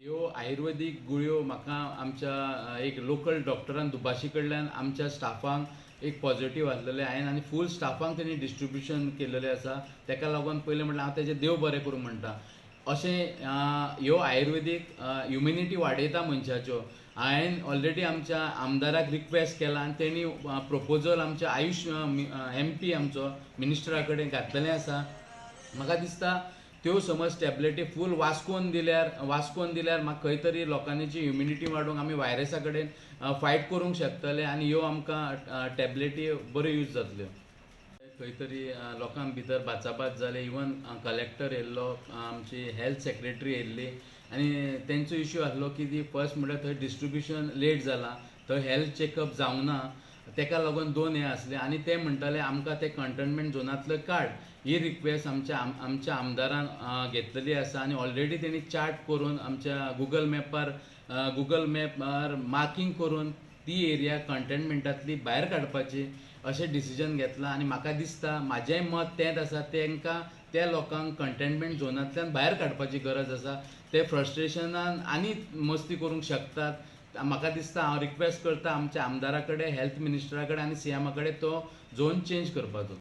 ह्यो आयुर्वेदीक गुळयो म्हाका आमच्या एक लोकल डॉक्टरान दुबाशी कडल्यान आमच्या स्टाफांक एक पॉझिटिव्ह आसलेले हांवें आनी फूल स्टाफांक तेणी डिस्ट्रिब्युशन केलेलें आसा. ताका लागून पयलें म्हटल्यार हांव तेजें देव बरें करूं म्हणटा. अशें ह्यो आयुर्वेदीक इम्युनिटी वाडयता मनशाच्यो. हांवें ऑलरेडी आमच्या आमदाराक रिक्वेस्ट केला आनी तेणी प्रपोजल आमच्या आयुश MP आमचो मिनिस्टरा कडेन घातलेलें आसा. म्हाका दिसता त्यो समज टॅबलेटी फूल वास्कोन दिल्यार म्हाका खंय तरी लोकांची इम्युनिटी वाडोवंक आमी वायरसा कडेन फायट करूंक शकतले आनी ह्यो आमकां टॅबलेटी बऱ्यो यूज जातल्यो. खंय तरी लोकां भितर बाचाबाच जाले. इवन कलेक्टर येयल्लो, आमची हेल्थ सेक्रेटरी येयल्ली आनी तेंचो इश्यू आसलो की ती फर्स्ट म्हणल्यार थंय डिस्ट्रिब्युशन लेट जालां, थंय हेल्थ चॅकअप जावंक ना. ताका लागून 2 हे आसले आनी ते म्हणटाले आमकां ते कंटेनमेंट झोनांतले काड. ही रिक्वेस्ट आमच्या आमदारान घेतलेली आसा आनी ऑलरेडी तेणी चार्ट करून आमच्या गुगल मॅपार मार्किंग करून ती एरिया कंटेनमेंटांतली भायर काडपाची अशें डिसिजन घेतलां. आनी म्हाका दिसता म्हाजेंय मत तेंच आसा, तांकां त्या लोकांक कंटेनमेंट झोनांतल्यान भायर काडपाची गरज आसा. ते फ्रस्ट्रेशनान आनी मस्ती करूंक शकतात. म्हाका दिसता हांव रिक्वेस्ट करता आमच्या आमदारा कडेन, हेल्थ मिनिस्टरा कडेन आनी CM कडेन तो झोन चेंज करपाचो.